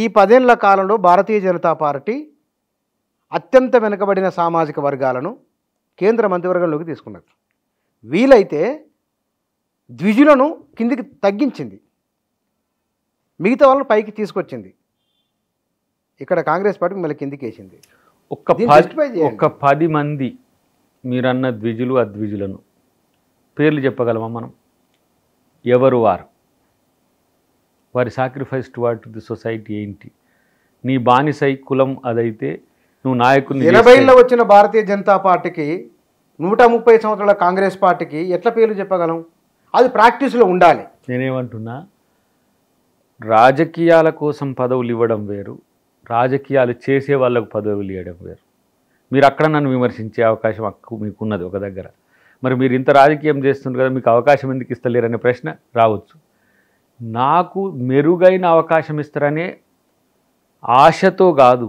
ఈ 10 ఏళ్ల కాలంలో భారతీయ జనతా పార్టీ అత్యంత వెనుకబడిన సామాజిక వర్గాలను కేంద్ర మంత్రివర్గంలోకి తీసుకున్నారు. వీలైతే ద్విజులను కిందికి తగ్గించింది, మిగతా వాళ్ళని పైకి తీసుకొచ్చింది. ఇక్కడ కాంగ్రెస్ పార్టీ మళ్ళీ కిందికి వేసింది. ఒక్క 10 మంది మీరన్న ద్విజులు అద్విజులను పేర్లు చెప్పగలమా మనం? ఎవరు వారు? వారి సాక్రిఫైస్ టు ది సొసైటీ ఏంటి? నీ బానిసై కులం అదైతే నువ్వు నాయకుని 80లో వచ్చిన భారతీయ జనతా పార్టీకి 130 సంవత్సరాల కాంగ్రెస్ పార్టీకి ఎట్లా పేర్లు చెప్పగలం? అది ప్రాక్టీస్లో ఉండాలి. నేనేమంటున్నా, రాజకీయాల కోసం పదవులు ఇవ్వడం వేరు, రాజకీయాలు చేసే వాళ్ళకు పదవులు ఇవ్వడం వేరు. మీరు అక్కడ నన్ను విమర్శించే అవకాశం మీకున్నది ఒక దగ్గర. మరి మీరు ఇంత రాజకీయం చేస్తున్నారు కదా, మీకు అవకాశం ఎందుకు ఇస్తలేరనే ప్రశ్న రావచ్చు. నాకు మెరుగైన అవకాశం ఇస్తారనే ఆశతో కాదు,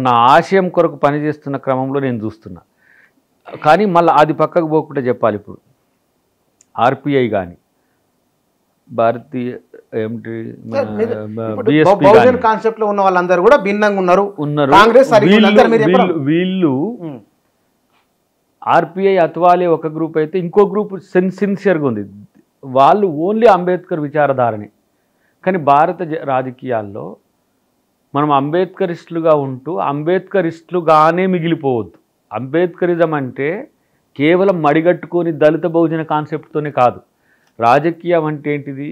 నా ఆశయం కొరకు పనిచేస్తున్న క్రమంలో నేను చూస్తున్నా. కానీ మళ్ళీ అది పక్కకు పోకుండా చెప్పాలి. ఇప్పుడు ఆర్పిఐ కానీ భారతీయ బహుజన్ కాన్సెప్ట్ లో ఉన్న వాళ్ళందరూ కూడా భిన్నంగా ఉన్నారు. వీళ్ళు ఆర్పిఐ అత్వాలే ఒక గ్రూప్ అయితే, ఇంకో గ్రూప్ సిన్సియర్గా ఉంది. వాళ్ళు ఓన్లీ అంబేద్కర్ విచారధారని. కానీ భారత రాజకీయాల్లో మనం అంబేద్కరిస్టులుగా ఉంటూ అంబేద్కరిస్టులుగానే మిగిలిపోవద్దు. అంబేద్కరిజం అంటే కేవలం మడిగట్టుకొని దళిత బహుజన కాన్సెప్ట్తోనే కాదు. రాజకీయం అంటే ఏంటిది?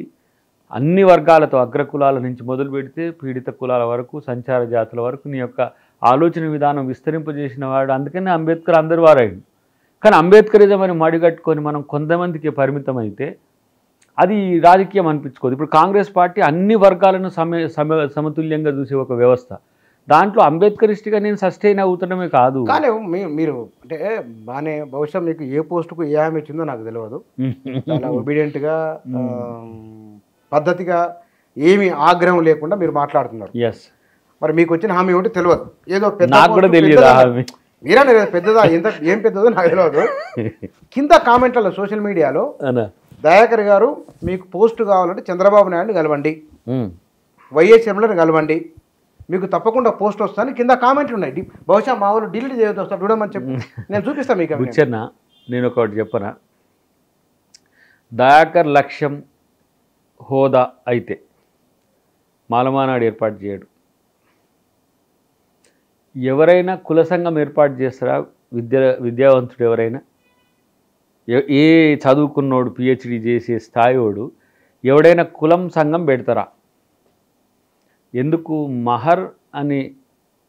అన్ని వర్గాలతో, అగ్రకులాల నుంచి మొదలు పెడితే పీడిత కులాల వరకు, సంచార జాతుల వరకు నీ యొక్క ఆలోచన విధానం విస్తరింపజేసిన వాడు. అందుకని అంబేద్కర్ అందరి వారాయండి. కానీ అంబేద్కరిజం అని మడిగట్టుకొని మనం కొంతమందికి పరిమితం అయితే అది రాజకీయం అనిపించుకోదు. ఇప్పుడు కాంగ్రెస్ పార్టీ అన్ని వర్గాలను సమతుల్యంగా చూసే ఒక వ్యవస్థ. దాంట్లో అంబేద్కరిస్ట్గా నేను సస్టైన్ అవుతుండమే కాదు. కానీ మీరు అంటే బాగానే, బహుశా మీకు ఏ పోస్టుకు ఏ హామీ ఇచ్చిందో నాకు తెలియదు. చాలా ఒబీడియంట్గా, పద్ధతిగా, ఏమి ఆగ్రహం లేకుండా మీరు మాట్లాడుతున్నారు. ఎస్. మరి మీకు వచ్చిన హామీ ఏమిటో తెలియదు. ఏదో పెద్ద, నాకు కూడా తెలియదు హామీ. మీరనే పెద్దదా, ఏం పెద్దదో నాకు తెలియదు. కింద కామెంట్లలో సోషల్ మీడియాలో దయాకర్ గారు మీకు పోస్ట్ కావాలంటే చంద్రబాబు నాయుడు కలవండి, వైఎస్ ఎమ్మెల్యేని కలవండి, మీకు తప్పకుండా పోస్ట్ వస్తాను కింద కామెంట్లు ఉన్నాయి. బహుశా మా వాళ్ళు డిలీట్ చేయొచ్చు, వస్తారు చూడమని చెప్పి నేను చూపిస్తాను మీకు. కూర్చొన్నా నేను ఒకటి చెప్పనా, దయాకర్ లక్ష్యం హోదా అయితే మాలమానాడు ఏర్పాటు చేయడు. ఎవరైనా కుల సంఘం ఏర్పాటు చేస్తారా? విద్యావంతుడు ఎవరైనా, ఏ చదువుకున్నోడు, పిహెచ్డి చేసే స్థాయివాడు ఎవడైనా కులం సంఘం పెడతారా? ఎందుకు? మహర్ అనే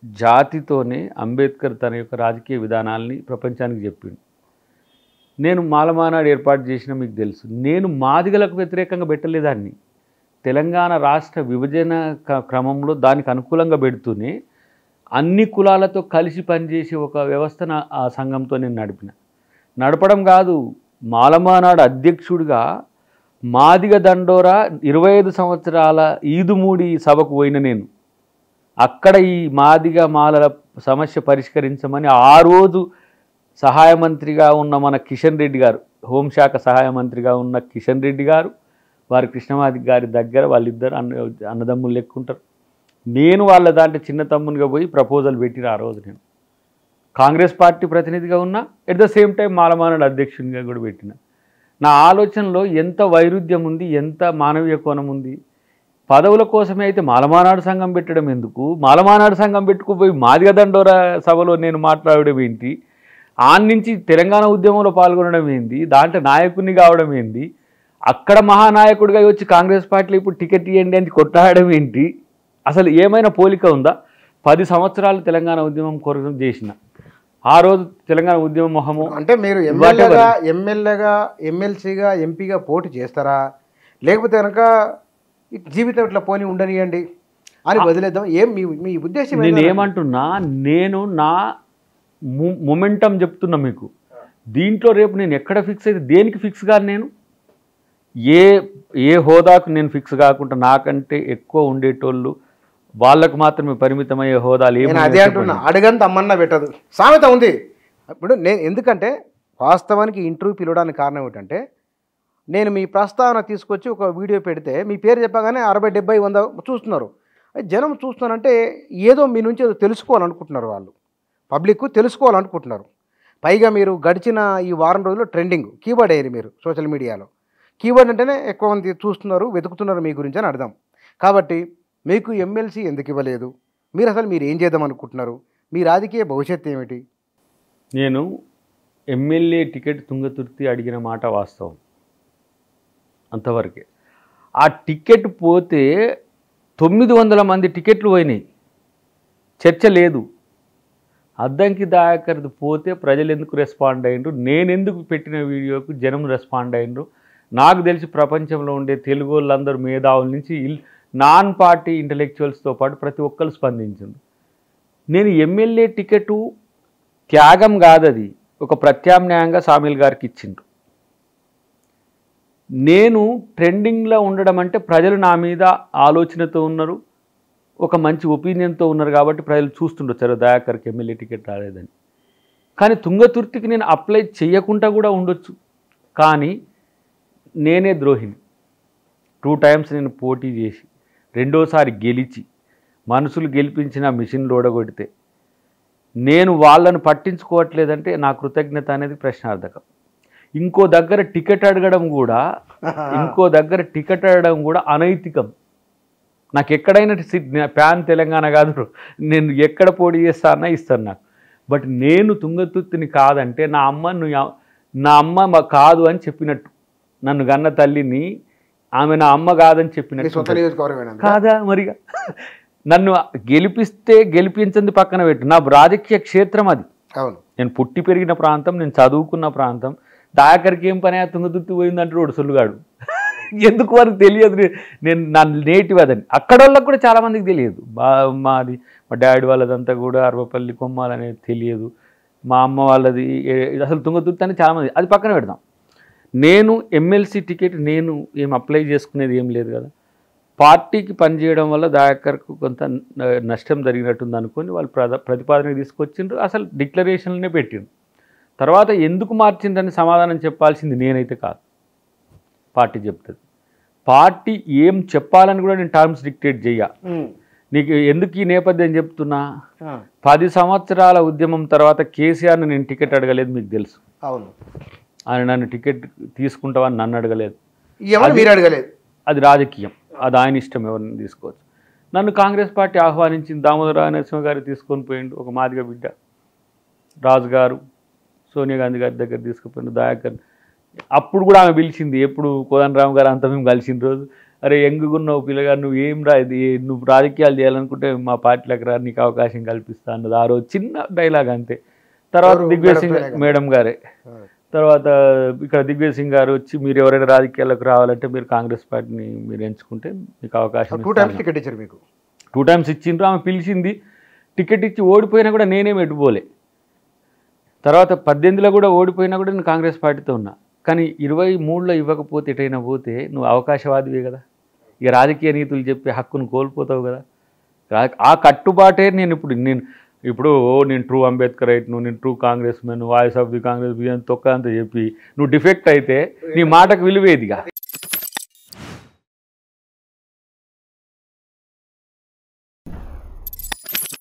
జాతితోనే అంబేద్కర్ తన యొక్క రాజకీయ విధానాల్ని ప్రపంచానికి చెప్పిండు. నేను మాలమానాడు ఏర్పాటు చేసిన మీకు తెలుసు. నేను మాదిగలకు వ్యతిరేకంగా పెట్టలేదాన్ని. తెలంగాణ రాష్ట్ర విభజన క్రమంలో దానికి అనుకూలంగా పెడుతూనే అన్ని కులాలతో కలిసి పనిచేసే ఒక వ్యవస్థను ఆ సంఘంతో నేను నడపడం కాదు. మాలమానాడు అధ్యక్షుడిగా మాదిగ దండోరా 25 సంవత్సరాల ఈదుమూడి సభకు పోయిన నేను. అక్కడ ఈ మాదిగ మాలల సమస్య పరిష్కరించమని ఆ రోజు సహాయ మంత్రిగా ఉన్న మన కిషన్ రెడ్డి గారు, హోంశాఖ సహాయ మంత్రిగా ఉన్న కిషన్ రెడ్డి గారు, వారి కృష్ణమాది గారి దగ్గర వాళ్ళిద్దరు అన్నదమ్ములు లెక్కుంటారు. నేను వాళ్ళ దాంట్లో చిన్న తమ్మునిగా పోయి ప్రపోజల్ పెట్టిన ఆ రోజు నేను కాంగ్రెస్ పార్టీ ప్రతినిధిగా ఉన్నా, at the same time Malamanadu అధ్యక్షునిగా కూడా పెట్టిన. నా ఆలోచనలో ఎంత వైరుధ్యం ఉంది, ఎంత మానవీయ కోణం ఉంది. పదవుల కోసమే అయితే మాలమానాడు సంఘం పెట్టడం ఎందుకు? మాలమానాడు సంఘం పెట్టుకుపోయి మాదిగ దండోరా సభలో నేను మాట్లాడడం ఏంటి? నుంచి తెలంగాణ ఉద్యమంలో పాల్గొనడం ఏంది? దాంట్లో నాయకుడిని కావడం ఏంది? అక్కడ మహానాయకుడిగా వచ్చి కాంగ్రెస్ పార్టీలో ఇప్పుడు టికెట్ ఇవ్వండి అని కొట్లాడడం ఏంటి? అసలు ఏమైనా పోలిక ఉందా? 10 సంవత్సరాలు తెలంగాణ ఉద్యమం కొరకు చేసిన ఆ రోజు తెలంగాణ ఉద్యమ మొహము అంటే మీరు ఎమ్మెల్యేగా, ఎమ్మెల్సీగా, ఎంపీగా పోటీ చేస్తారా, లేకపోతే కనుక జీవితం ఇట్లా పోనీ ఉండనియండి అని వదిలేద్దాం? ఏం మీ ఉద్దేశం? నేను ఏమంటున్నా, నేను నా మొమెంటం చెప్తున్నా మీకు. దీంట్లో రేపు నేను ఎక్కడ ఫిక్స్ అయితే దేనికి ఫిక్స్ కాదు. నేను ఏ హోదాకు నేను ఫిక్స్ కాకుండా నాకంటే ఎక్కువ ఉండేటోళ్ళు వాళ్ళకు మాత్రమే పరిమితమయ్యే హోదాలు ఏమి? అదే అంటున్నా, అడగంత అమ్మన్నా పెట్టదు సామెత ఉంది. ఇప్పుడు నేను ఎందుకంటే వాస్తవానికి ఇంటర్వ్యూ పిలవడానికి కారణం ఏమిటంటే, నేను మీ ప్రస్తావన తీసుకొచ్చి ఒక వీడియో పెడితే మీ పేరు చెప్పగానే 60, 70, 100 చూస్తున్నారు. జనం చూస్తున్నారంటే ఏదో మీ నుంచి ఏదో తెలుసుకోవాలనుకుంటున్నారు వాళ్ళు, పబ్లిక్ తెలుసుకోవాలనుకుంటున్నారు. పైగా మీరు గడిచిన ఈ వారం రోజుల్లో ట్రెండింగ్ కీవర్డ్ అయ్యారు మీరు సోషల్ మీడియాలో. కీవర్డ్ అంటేనే ఎక్కువ మంది చూస్తున్నారు, వెతుకుతున్నారు మీ గురించి అని అర్థం. కాబట్టి మీకు ఎమ్మెల్సీ ఎందుకు ఇవ్వలేదు, మీరు ఏం చేద్దాం అనుకుంటున్నారు, మీ రాజకీయ భవిష్యత్తు ఏమిటి? నేను ఎమ్మెల్యే టికెట్ తుంగతుర్తి అడిగిన మాట వాస్తవం, అంతవరకే. ఆ టికెట్ పోతే 900 మంది టికెట్లు పోయినాయి, చర్చ లేదు. అద్దంకి దయాకర్ది పోతే ప్రజలు ఎందుకు రెస్పాండ్ అయ్యిండ్రు, నేను ఎందుకు పెట్టిన వీడియోకు జనం రెస్పాండ్ అయ్యిండ్రు, నాకు తెలిసి ప్రపంచంలో ఉండే తెలుగు వాళ్ళందరూ మేధావుల నుంచి నాన్ పార్టీ ఇంటలెక్చువల్స్తో పాటు ప్రతి ఒక్కరు స్పందించింది. నేను ఎమ్మెల్యే టికెట్ త్యాగం కాదది, ఒక ప్రత్యామ్నాయంగా సామిల్ గారికి ఇచ్చిండ్రు. నేను ట్రెండింగ్లో ఉండడం అంటే ప్రజలు నా మీద ఆలోచనతో ఉన్నారు, ఒక మంచి ఒపీనియన్తో ఉన్నారు కాబట్టి ప్రజలు చూస్తుండొచ్చారు దయాకర్కి ఎమ్మెల్యే టికెట్ రాలేదని. కానీ తుంగతుర్తికి నేను అప్లై చేయకుండా కూడా ఉండొచ్చు, కానీ నేనే ద్రోహిని. 2 times నేను పోటీ చేసి రెండోసారి గెలిచి మనుషులు గెలిపించిన మిషన్లు ఓడగొడితే నేను వాళ్ళను పట్టించుకోవట్లేదంటే నా కృతజ్ఞత అనేది ప్రశ్నార్థకం. ఇంకో దగ్గర టికెట్ అడగడం కూడా అనైతికం. నాకు ఎక్కడైనా ప్యాన్ తెలంగాణ కాదు, నేను ఎక్కడ పోటీ చేస్తానా ఇస్తాను నాకు. బట్ నేను తుంగతుర్తిని కాదంటే నా అమ్మ కాదు అని చెప్పినట్టు, నన్ను గన్న తల్లిని ఆమె నా అమ్మ కాదని చెప్పినట్టు కాదా? మరిగా నన్ను గెలిపించింది పక్కన పెట్టు, నా రాజకీయ క్షేత్రం అది. నేను పుట్టి పెరిగిన ప్రాంతం, నేను చదువుకున్న ప్రాంతం. దయాకర్కి ఏం పని తుంగతుర్తి పోయిందంటే వాడు సొల్లుగాడు. ఎందుకు వారికి తెలియదు నేను నా నేటివ్ అదని. అక్కడ వాళ్ళకి కూడా చాలామందికి తెలియదు. మా డాడీ వాళ్ళదంతా కూడా అరవపల్లి కొమ్మాలు అనేది తెలియదు, మా అమ్మ వాళ్ళది అసలు తుంగతుర్తి అని చాలామంది. అది పక్కన పెడదాం. నేను ఎమ్మెల్సీ టికెట్ నేను ఏం అప్లై చేసుకునేది ఏం లేదు కదా. పార్టీకి పనిచేయడం వల్ల దయాకర్కు కొంత నష్టం జరిగినట్టుంది అనుకొని వాళ్ళు ప్రతిపాదన తీసుకొచ్చిండ్రు, అసలు డిక్లరేషన్లనే పెట్టిండ్రు. తర్వాత ఎందుకు మార్చిండ్రని సమాధానం చెప్పాల్సింది నేనైతే కాదు, పార్టీ చెప్తుంది. పార్టీ ఏం చెప్పాలని కూడా నేను టర్మ్స్ డిక్టేట్ చెయ్య. నీకు ఎందుకు ఈ నేపథ్యం చెప్తున్నా, 10 సంవత్సరాల ఉద్యమం తర్వాత కేసీఆర్ని నేను టికెట్ అడగలేదు, మీకు తెలుసు. అవును, ఆయన నన్ను టికెట్ తీసుకుంటావని నన్ను అడగలేదు, అది రాజకీయం, అది ఆయన ఇష్టం, ఎవరిని తీసుకోవచ్చు. నన్ను కాంగ్రెస్ పార్టీ ఆహ్వానించింది, దామోదర నరసింహ గారు తీసుకొని పోయిండు, ఒక మాదిగ బిడ్డ రాజు గారు సోనియా గాంధీ గారి దగ్గర తీసుకుపోయిండు. దయాకర్ అప్పుడు కూడా ఆమె పిలిచింది, ఎప్పుడు కోదండరామ్ గారు అంతా మేము కలిసిన రోజు, అరే ఎంగుగున్నావు పిల్లగా, నువ్వు ఏం రా ఇది, నువ్వు రాజకీయాలు చేయాలనుకుంటే మా పార్టీలకు రా, నీకు అవకాశం కల్పిస్తా అన్నది ఆ రోజు, చిన్న డైలాగ్ అంతే. తర్వాత దిగ్విజయ్ సింగ్ మేడం గారే, తర్వాత ఇక్కడ దిగ్విజయ్ సింగ్ గారు వచ్చి, మీరు ఎవరైనా రాజకీయాలకు రావాలంటే మీరు కాంగ్రెస్ పార్టీని మీరు ఎంచుకుంటే మీకు అవకాశం 2 times టికెట్ ఇచ్చారు మీకు. 2 times ఇచ్చిండ్రు. ఆమె పిలిచింది, టికెట్ ఇచ్చి ఓడిపోయినా కూడా నేనేం ఎటుపోలే. తర్వాత 18లో కూడా ఓడిపోయినా కూడా నేను కాంగ్రెస్ పార్టీతో ఉన్నా. కానీ 23లో ఇవ్వకపోతే ఎటైనా పోతే నువ్వు అవకాశవాదివే కదా, ఇక రాజకీయ నీతులు చెప్పే హక్కును కోల్పోతావు కదా. ఆ కట్టుబాటే నేను నేను ట్రూ అంబేద్కర్ రైట్ను, నేను true Congress men, voice of the Congress బియ్యం తొక్క అంతా చెప్పి నువ్వు డిఫెక్ట్ అయితే నీ మాటకు విలువేదిగా.